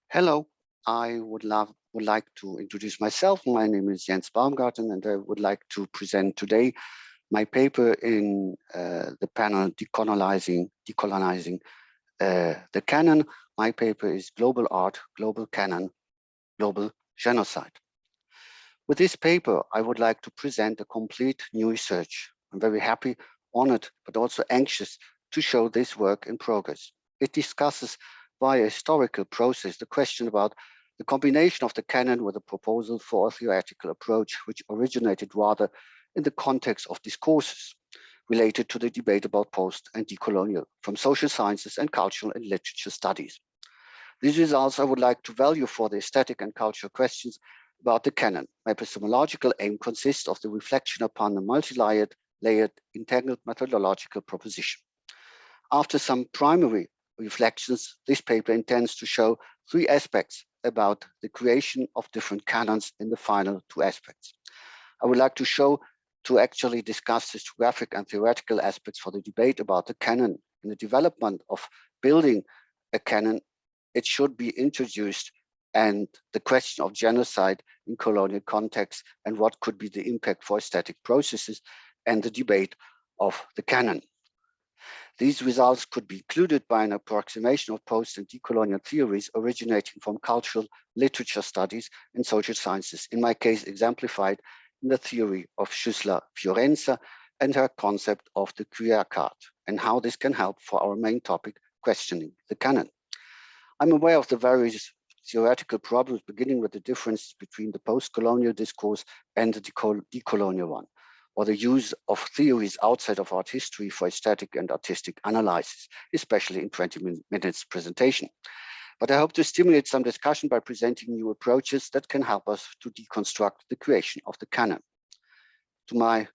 Hello, I would like to introduce myself. My name is Jens Baumgarten, and I would like to present today my paper in the panel Decolonizing the Canon. My paper is Global Art, Global Canon, Global Genocide. With this paper, I would like to present a complete new research. I'm very happy, honored, but also anxious to show this work in progress. It discusses via a historical process the question about the combination of the canon with a proposal for a theoretical approach, which originated rather in the context of discourses related to the debate about post and decolonial from social sciences and cultural and literature studies. These results I would like to value for the aesthetic and cultural questions about the canon. My epistemological aim consists of the reflection upon the multi-layered, entangled methodological proposition. After some primary reflections, this paper intends to show three aspects about the creation of different canons in the final two aspects. I would like to actually discuss historiographic and theoretical aspects for the debate about the canon. In the development of building a canon, it should be introduced, and the question of genocide in colonial context and what could be the impact for aesthetic processes and the debate of the canon. These results could be included by an approximation of post and decolonial theories originating from cultural literature studies and social sciences, in my case exemplified in the theory of Schüssler Fiorenza and her concept of the queer card, and how this can help for our main topic, questioning the canon. I'm aware of the various theoretical problems, beginning with the difference between the post-colonial discourse and the decolonial one, or the use of theories outside of art history for aesthetic and artistic analysis, especially in 20 minutes presentation. But I hope to stimulate some discussion by presenting new approaches that can help us to deconstruct the creation of the canon. To my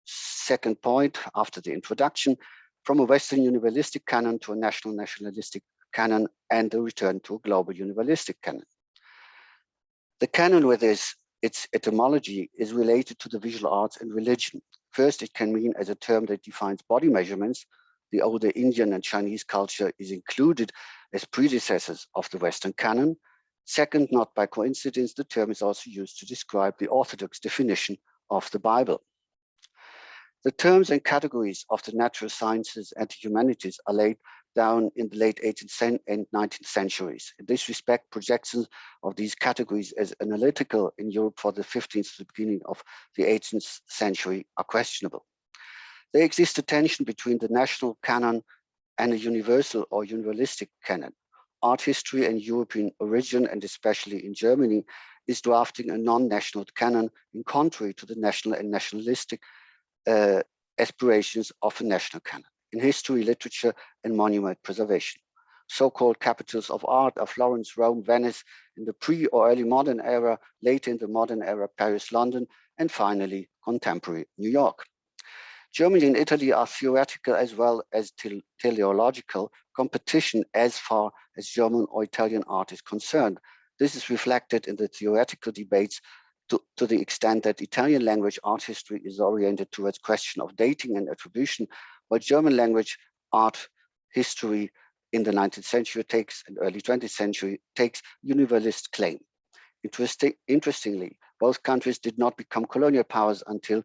second point after the introduction, from a Western universalistic canon to a national nationalistic canon and a return to a global universalistic canon. The canon with its etymology is related to the visual arts and religion. First, it can mean as a term that defines body measurements. The older Indian and Chinese culture is included as predecessors of the Western canon. Second, not by coincidence, the term is also used to describe the Orthodox definition of the Bible. The terms and categories of the natural sciences and the humanities are laid down in the late 18th and 19th centuries. In this respect, projections of these categories as analytical in Europe for the 15th to the beginning of the 18th century are questionable. There exists a tension between the national canon and a universal or universalistic canon. Art history and European origin, and especially in Germany, is drafting a non-national canon in contrary to the national and nationalistic aspirations of a national canon in history, literature, and monument preservation. So-called capitals of art are Florence, Rome, Venice in the pre or early modern era, later in the modern era, Paris, London, and finally, contemporary New York. Germany and Italy are theoretical as well as teleological competition as far as German or Italian art is concerned. This is reflected in the theoretical debates to the extent that Italian language art history is oriented towards question of dating and attribution, while German language art history in the 19th century and early 20th century takes universalist claim. Interestingly, both countries did not become colonial powers until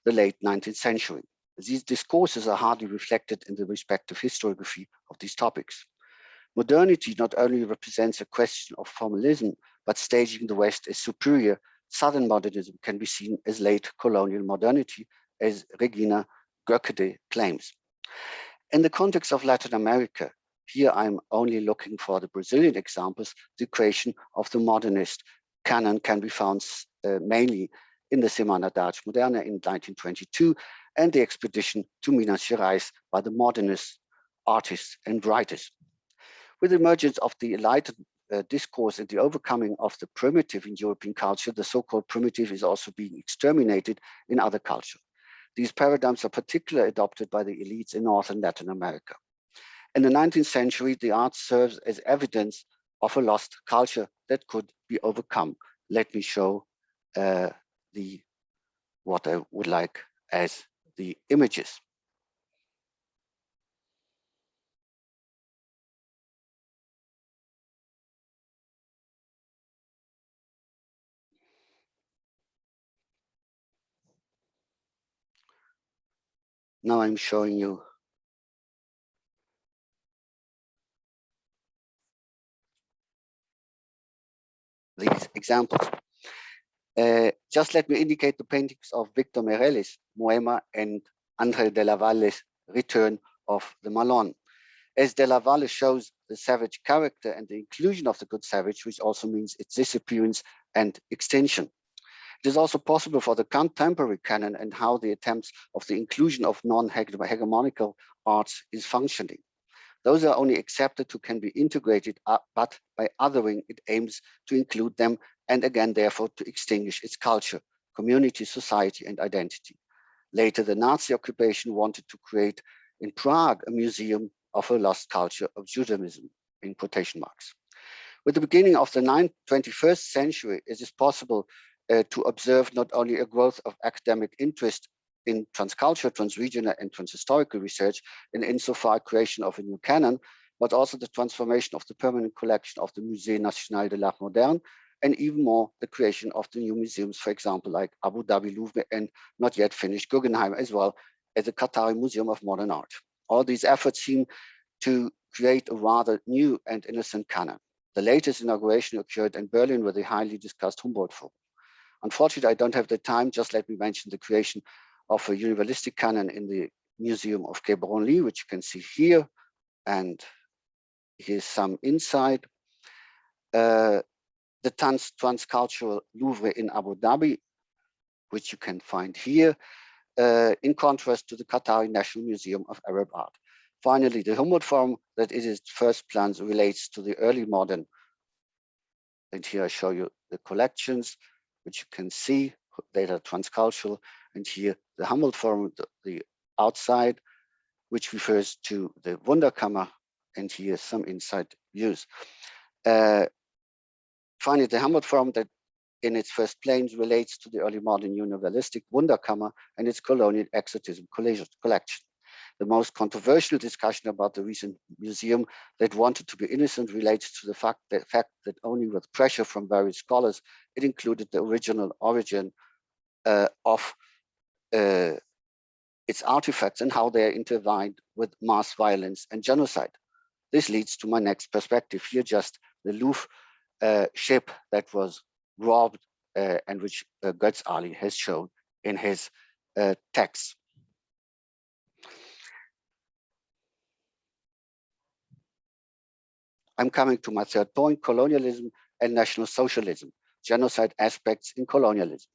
the late 19th century. These discourses are hardly reflected in the respective historiography of these topics. Modernity not only represents a question of formalism, but staging the West as superior. Southern modernism can be seen as late colonial modernity, as Regina Gökede claims. In the context of Latin America, here I'm only looking for the Brazilian examples, the creation of the modernist canon can be found mainly in the Semana de Arte Moderna in 1922 and the expedition to Minas Gerais by the modernist artists and writers. With the emergence of the enlightened discourse and the overcoming of the primitive in European culture, the so-called primitive is also being exterminated in other cultures. These paradigms are particularly adopted by the elites in North and Latin America. In the 19th century, the arts serves as evidence of a lost culture that could be overcome. Let me show what I would like as the images. Now I'm showing you these examples. Just let me indicate the paintings of Victor Merellis, Moema, and André de la Valle's Return of the Malon. As de la Valle shows the savage character and the inclusion of the good savage, which also means its disappearance and extinction. It is also possible for the contemporary canon and how the attempts of the inclusion of non-hegemonical arts is functioning. Those are only accepted who can be integrated, but by othering, it aims to include them and again, therefore, to extinguish its culture, community, society, and identity. Later, the Nazi occupation wanted to create in Prague a museum of a lost culture of Judaism, in quotation marks. With the beginning of the 21st century, it is possible to observe not only a growth of academic interest in transcultural, transregional, and transhistorical research, and insofar creation of a new canon, but also the transformation of the permanent collection of the Musée National de l'Art Moderne, and even more, the creation of the new museums, for example, like Abu Dhabi Louvre and not yet finished Guggenheim, as well as the Qatari Museum of Modern Art. All these efforts seem to create a rather new and innocent canon. The latest inauguration occurred in Berlin with the highly discussed Humboldt Forum. Unfortunately, I don't have the time. Just let me mention the creation of a universalistic canon in the Museum of Quai Branly, which you can see here. And here's some inside. The transcultural Louvre in Abu Dhabi, which you can find here, in contrast to the Qatari National Museum of Arab Art. Finally, the Humboldt Forum, that in its first plans relates to the early modern. And here I show you the collections, which you can see, they are transcultural. And here the Humboldt Forum, the outside, which refers to the Wunderkammer, and here some inside views. Finally, the Humboldt Forum, that in its first planes relates to the early modern universalistic Wunderkammer and its colonial exotism collection. The most controversial discussion about the recent museum that wanted to be innocent relates to the fact that only with pressure from various scholars, it included the original origin of its artifacts and how they are intertwined with mass violence and genocide. This leads to my next perspective here, just the Louvre ship that was robbed and which Götz Ali has shown in his text. I'm coming to my third point, colonialism and national socialism, genocide aspects in colonialism.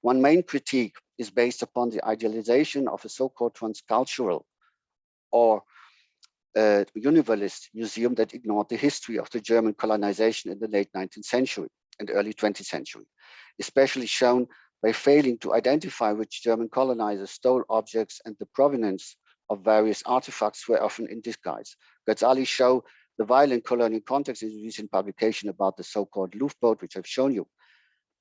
One main critique is based upon the idealization of a so-called transcultural or universalist museum that ignored the history of the German colonization in the late 19th century and early 20th century, especially shown by failing to identify which German colonizers stole objects and the provenance of various artifacts were often in disguise. Götz Ali showed the violent colonial context in his recent publication about the so-called Louvre boat, which I've shown you.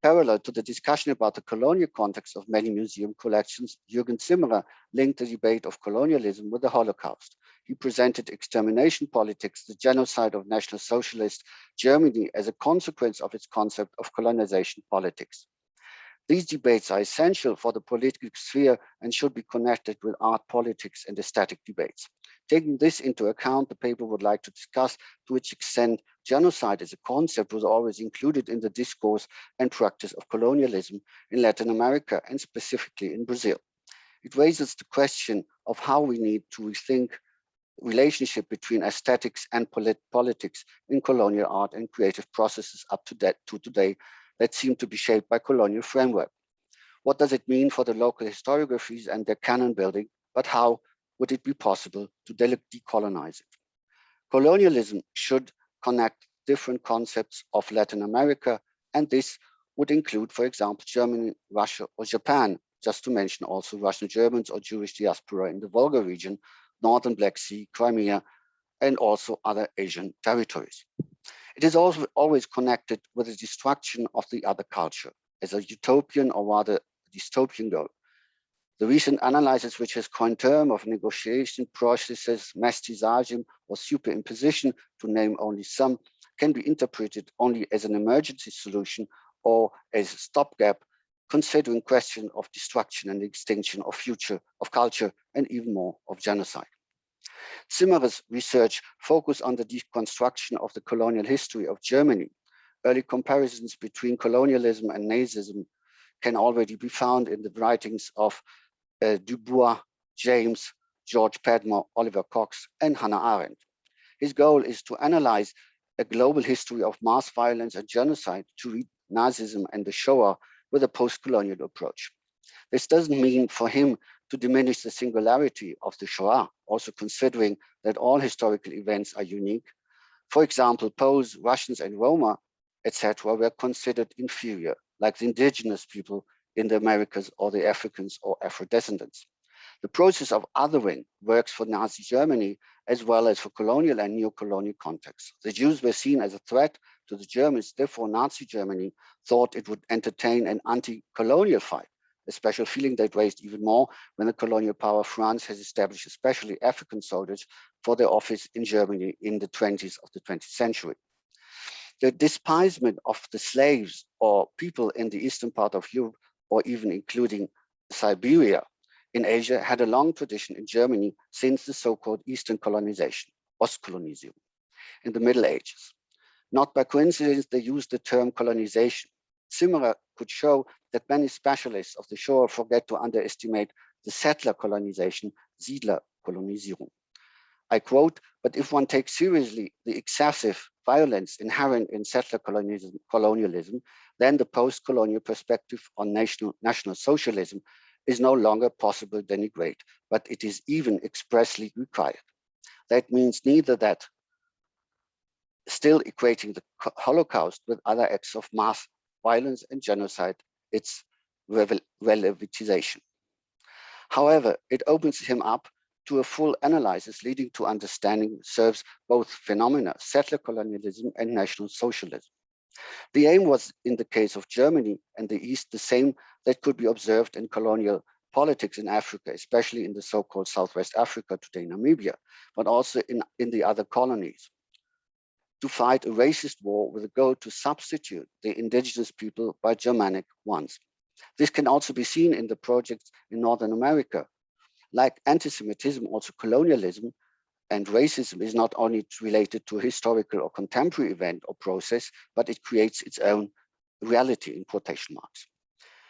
Parallel to the discussion about the colonial context of many museum collections, Jürgen Zimmerer linked the debate of colonialism with the Holocaust. He presented extermination politics, the genocide of National Socialist Germany, as a consequence of its concept of colonization politics. These debates are essential for the political sphere and should be connected with art politics and aesthetic debates. Taking this into account, the paper would like to discuss to which extent genocide as a concept was always included in the discourse and practice of colonialism in Latin America and specifically in Brazil. It raises the question of how we need to rethink relationship between aesthetics and politics in colonial art and creative processes up to today that seem to be shaped by colonial framework. What does it mean for the local historiographies and their canon building, but how would it be possible to decolonize it? Colonialism should connect different concepts of Latin America, and this would include, for example, Germany, Russia, or Japan, just to mention also Russian Germans or Jewish diaspora in the Volga region, Northern Black Sea, Crimea, and also other Asian territories. It is also always connected with the destruction of the other culture as a utopian or rather dystopian goal. The recent analysis, which has coined term of negotiation processes, mestization, or superimposition, to name only some, can be interpreted only as an emergency solution or as a stopgap considering question of destruction and extinction of future, of culture, and even more of genocide. Zimmerer's research focused on the deconstruction of the colonial history of Germany. Early comparisons between colonialism and Nazism can already be found in the writings of Dubois, James, George Padmore, Oliver Cox, and Hannah Arendt. His goal is to analyze a global history of mass violence and genocide to read Nazism and the Shoah with a post-colonial approach. This doesn't mean for him to diminish the singularity of the Shoah, also considering that all historical events are unique. For example, Poles, Russians, and Roma, etc., were considered inferior, like the indigenous people in the Americas or the Africans or Afro-descendants. The process of othering works for Nazi Germany as well as for colonial and neo-colonial contexts. The Jews were seen as a threat to the Germans, therefore Nazi Germany thought it would entertain an anti-colonial fight, a special feeling that raised even more when the colonial power France has established especially African soldiers for their office in Germany in the 20s of the 20th century. The despisement of the slaves or people in the eastern part of Europe, or even including Siberia in Asia, had a long tradition in Germany since the so-called Eastern colonization, Ostkolonisierung, in the Middle Ages. Not by coincidence, they used the term colonization. Zimmerer could show that many specialists of the Shoah forget to underestimate the settler colonization, Siedlerkolonisierung. I quote, "But if one takes seriously the excessive violence inherent in settler colonialism, then the post-colonial perspective on national socialism is no longer possible to denigrate, but it is even expressly required." That means neither that still equating the Holocaust with other acts of mass violence and genocide, its relativization. However, it opens him up to a full analysis leading to understanding serves both phenomena, settler colonialism and national socialism. The aim was, in the case of Germany and the East, the same that could be observed in colonial politics in Africa, especially in the so-called Southwest Africa, today Namibia, but also in the other colonies. To fight a racist war with a goal to substitute the indigenous people by Germanic ones. This can also be seen in the projects in Northern America. Like anti-Semitism, also colonialism and racism is not only related to a historical or contemporary event or process, but it creates its own reality in quotation marks.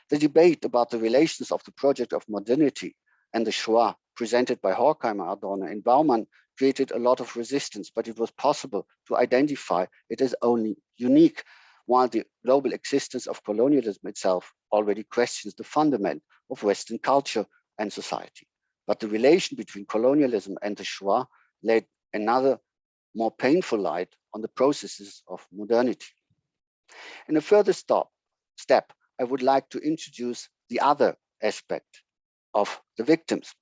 The debate about the relations of the project of modernity and the Shoah presented by Horkheimer, Adorno, and Baumann created a lot of resistance, but it was possible to identify it as only unique, while the global existence of colonialism itself already questions the fundament of Western culture and society. But the relation between colonialism and the Shoah laid another more painful light on the processes of modernity. In a further step, I would like to introduce the other aspect of the victims.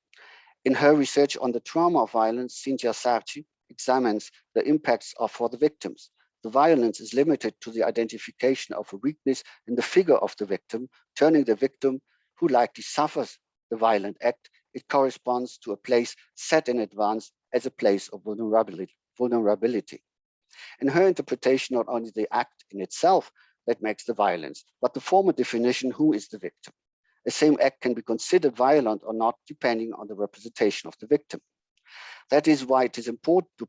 In her research on the trauma of violence, Cynthia Sarchi examines the impacts for the victims. The violence is limited to the identification of a weakness in the figure of the victim, turning the victim who likely suffers the violent act. It corresponds to a place set in advance as a place of vulnerability. In her interpretation, not only the act in itself that makes the violence, but the former definition, who is the victim. The same act can be considered violent or not, depending on the representation of the victim. That is why it is important to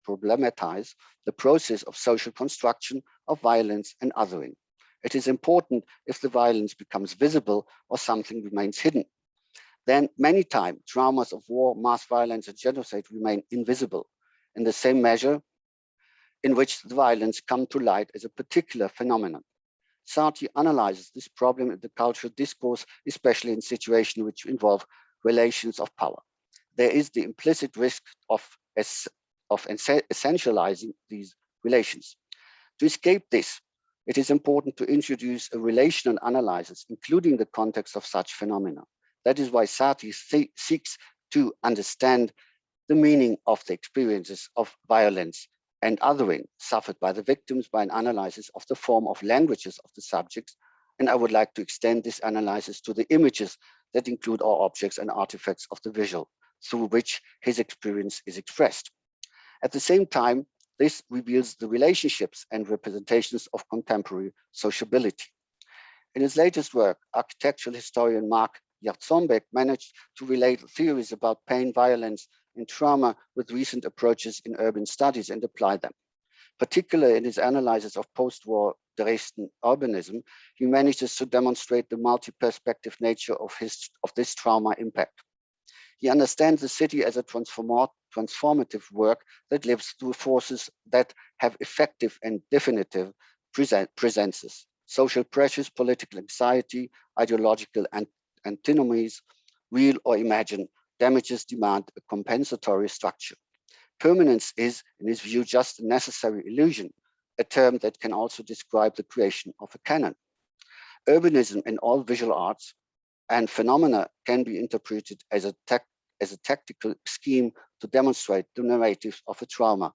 problematize the process of social construction of violence and othering. It is important if the violence becomes visible or something remains hidden. Then many times, traumas of war, mass violence, and genocide remain invisible in the same measure in which the violence comes to light as a particular phenomenon. Sarti analyzes this problem in the cultural discourse, especially in situations which involve relations of power. There is the implicit risk of essentializing these relations. To escape this, it is important to introduce a relational analysis, including the context of such phenomena. That is why Sarti seeks to understand the meaning of the experiences of violence and othering suffered by the victims by an analysis of the form of languages of the subjects. And I would like to extend this analysis to the images that include all objects and artifacts of the visual, through which his experience is expressed. At the same time, this reveals the relationships and representations of contemporary sociability. In his latest work, architectural historian Mark Jarzombek managed to relate theories about pain, violence, and trauma with recent approaches in urban studies and apply them. Particularly in his analysis of post-war Dresden urbanism, he manages to demonstrate the multi-perspective nature of this trauma impact. He understands the city as a transformative work that lives through forces that have effective and definitive presences. Social pressures, political anxiety, ideological antinomies, real or imagined, damages demand a compensatory structure. Permanence is, in his view, just a necessary illusion, a term that can also describe the creation of a canon. Urbanism in all visual arts and phenomena can be interpreted as a tactical scheme to demonstrate the narratives of a trauma,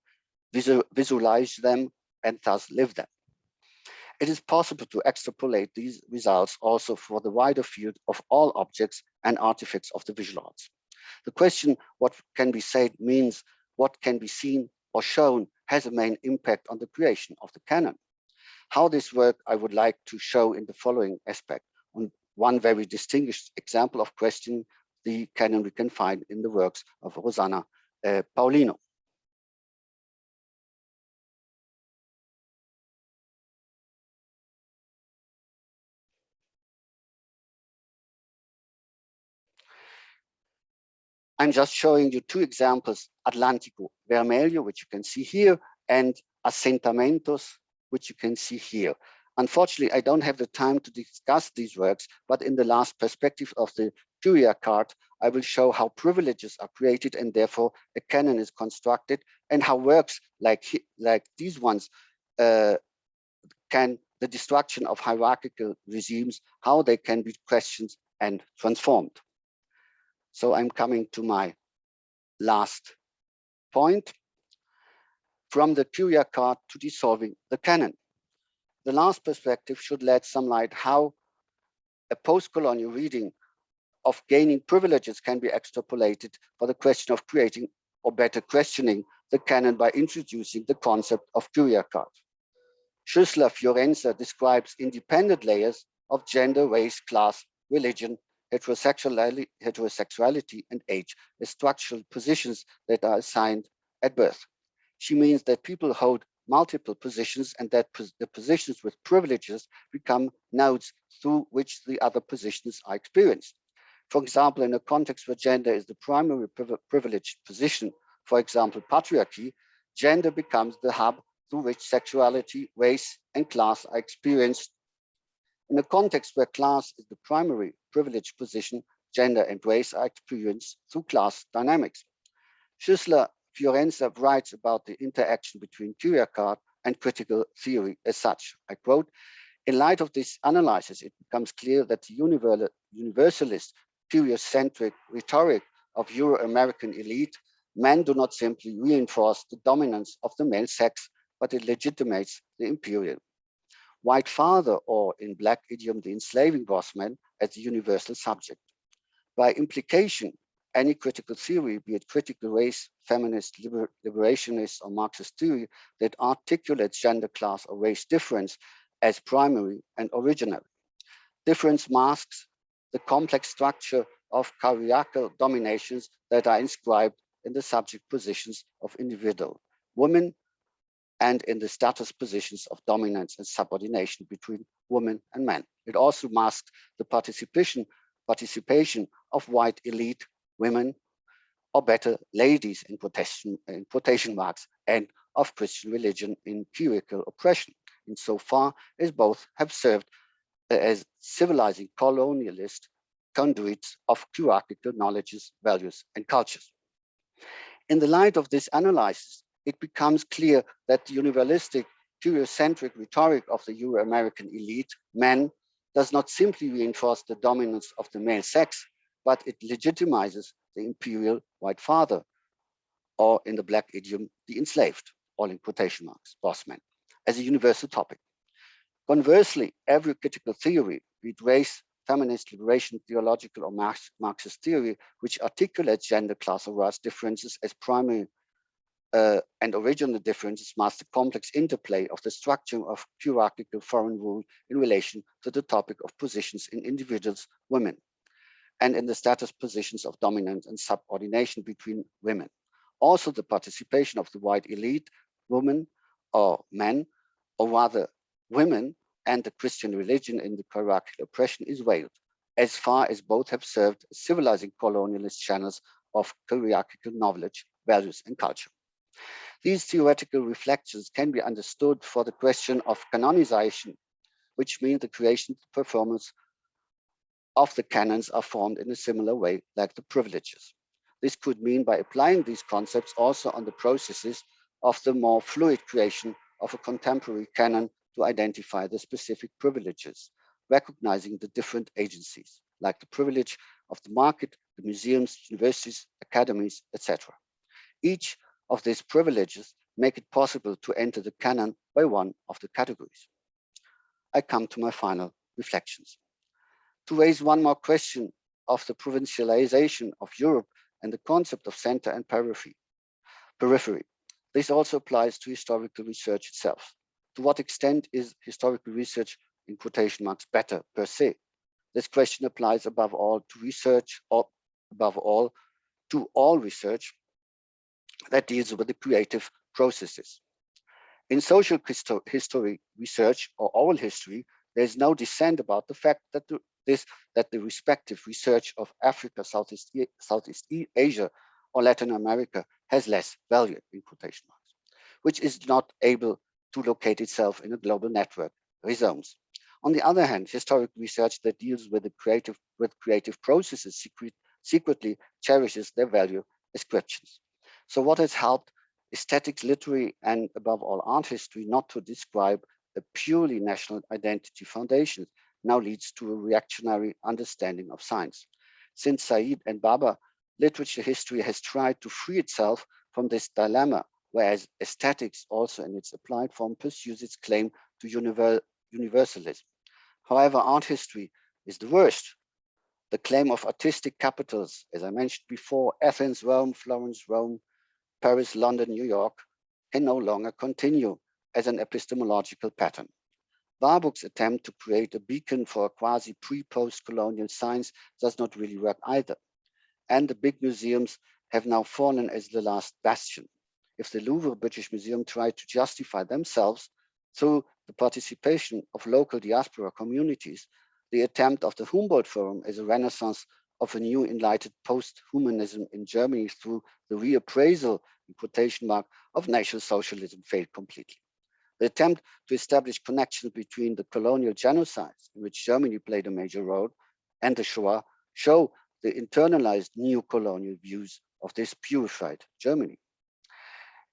visualize them, and thus live them. It is possible to extrapolate these results also for the wider field of all objects and artifacts of the visual arts. The question, what can be said, means what can be seen or shown has a main impact on the creation of the canon. How this works, I would like to show in the following aspect. On one very distinguished example of question, the canon we can find in the works of Rosanna Paulino. I'm just showing you two examples, Atlántico Vermelho, which you can see here, and Assentamentos, which you can see here. Unfortunately, I don't have the time to discuss these works, but in the last perspective of the Curia card, I will show how privileges are created and therefore a canon is constructed, and how works like these ones the destruction of hierarchical regimes, how they can be questioned and transformed. So I'm coming to my last point, from the Curia card to dissolving the canon. The last perspective should let some light how a post-colonial reading of gaining privileges can be extrapolated for the question of creating or better questioning the canon by introducing the concept of Curia card. Schüssler Fiorenza describes independent layers of gender, race, class, religion, heterosexuality, and age as structural positions that are assigned at birth. She means that people hold multiple positions and that the positions with privileges become nodes through which the other positions are experienced. For example, in a context where gender is the primary privileged position, for example, patriarchy, gender becomes the hub through which sexuality, race, and class are experienced. In a context where class is the primary privileged position, gender and race are experienced through class dynamics. Schüssler Fiorenza writes about the interaction between Curia card and critical theory as such. I quote, "In light of this analysis, it becomes clear that the universalist, Curia-centric rhetoric of Euro-American elite, men do not simply reinforce the dominance of the male sex, but it legitimates the imperial white father, or in Black idiom, the enslaving boss man, as the universal subject. By implication, any critical theory, be it critical race, feminist, liberationist, or Marxist theory that articulates gender, class, or race difference as primary and original. Difference masks the complex structure of hierarchical dominations that are inscribed in the subject positions of individual women and in the status positions of dominance and subordination between women and men. It also masks the participation of white elite women, or better, ladies in quotation marks, and of Christian religion in clerical oppression, insofar as both have served as civilizing colonialist conduits of hierarchical knowledges, values, and cultures. In the light of this analysis, it becomes clear that the universalistic, Curia-centric rhetoric of the Euro-American elite, men, does not simply reinforce the dominance of the male sex, but it legitimizes the imperial white father, or in the Black idiom, the enslaved, all in quotation marks, boss man, as a universal topic. Conversely, every critical theory, be it race, feminist, liberation, theological, or Marxist theory, which articulates gender, class, or race differences as primary and original differences mask the complex interplay of the structure of hierarchical foreign rule in relation to the topic of positions in individuals, women, and in the status positions of dominance and subordination between women. Also, the participation of the white elite, women or men, or rather women, and the Christian religion in the hierarchical oppression is veiled, as far as both have served as civilizing colonialist channels of hierarchical knowledge, values, and culture. These theoretical reflections can be understood for the question of canonization, which means the creation and performance of the canons are formed in a similar way like the privileges. This could mean by applying these concepts also on the processes of the more fluid creation of a contemporary canon to identify the specific privileges, recognizing the different agencies, like the privilege of the market, the museums, universities, academies, etc. Each of these privileges make it possible to enter the canon by one of the categories. I come to my final reflections. To raise one more question of the provincialization of Europe and the concept of center and periphery. This also applies to historical research itself. To what extent is historical research, in quotation marks, better per se? This question applies above all to research, or above all to all research that deals with the creative processes. In social history research or oral history, there is no dissent about the fact that the respective research of Africa, Southeast Asia, or Latin America has less value, in quotation marks, which is not able to locate itself in a global network, rhizomes. On the other hand, historic research that deals with creative processes secretly cherishes their value ascriptions. So what has helped aesthetics, literary, and above all art history not to describe a purely national identity foundation now leads to a reactionary understanding of science. Since Said and Baba, literature history has tried to free itself from this dilemma, whereas aesthetics, also in its applied form, pursues its claim to universalism. However, art history is the worst. The claim of artistic capitals, as I mentioned before, Athens, Rome, Florence, Rome, Paris, London, New York, can no longer continue as an epistemological pattern. Warburg's attempt to create a beacon for a quasi pre-post-colonial science does not really work either. And the big museums have now fallen as the last bastion. If the Louvre British Museum tried to justify themselves through the participation of local diaspora communities, the attempt of the Humboldt Forum as a renaissance of a new enlightened post-humanism in Germany through the reappraisal, in quotation mark, of National Socialism failed completely. The attempt to establish connections between the colonial genocides, in which Germany played a major role, and the Shoah show the internalized neo-colonial views of this purified Germany.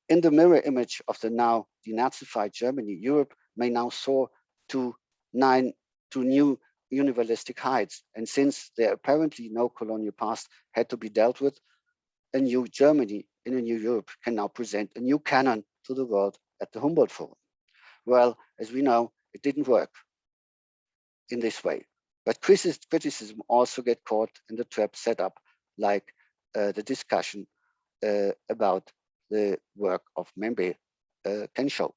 In the mirror image of the now denazified Germany, Europe may now soar to new universalistic heights. And since there apparently no colonial past had to be dealt with, a new Germany in a new Europe can now present a new canon to the world at the Humboldt Forum. Well, as we know, it didn't work in this way. But criticism also get caught in the trap set up, like the discussion about the work of Membe can show.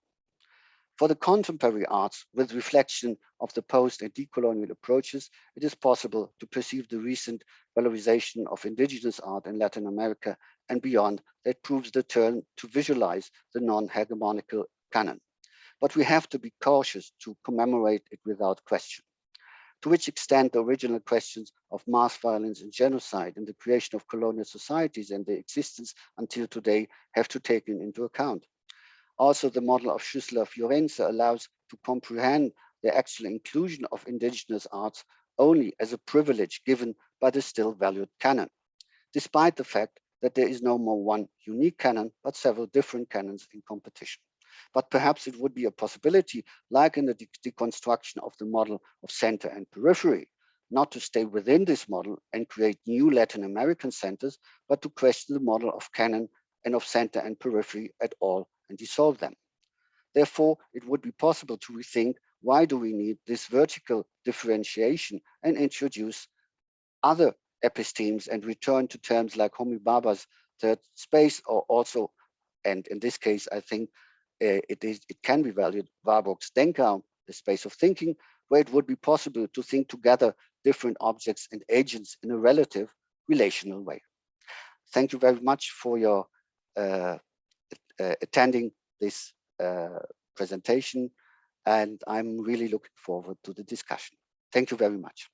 For the contemporary arts, with reflection of the post and decolonial approaches, it is possible to perceive the recent valorization of indigenous art in Latin America and beyond that proves the turn to visualize the non-hegemonical canon. But we have to be cautious to commemorate it without question. To which extent the original questions of mass violence and genocide and the creation of colonial societies and their existence until today have to take into account. Also, the model of Schüssler-Fiorenze allows to comprehend the actual inclusion of indigenous arts only as a privilege given by the still valued canon, despite the fact that there is no more one unique canon, but several different canons in competition. But perhaps it would be a possibility, like in the deconstruction of the model of center and periphery, not to stay within this model and create new Latin American centers, but to question the model of canon and of center and periphery at all and dissolve them. Therefore, it would be possible to rethink why do we need this vertical differentiation and introduce other epistemes and return to terms like Homi Bhabha's third space or also And in this case, I think it can be valued Warburg's Denker, the space of thinking, where it would be possible to think together different objects and agents in a relative relational way. Thank you very much for your attending this presentation, and I'm really looking forward to the discussion. Thank you very much.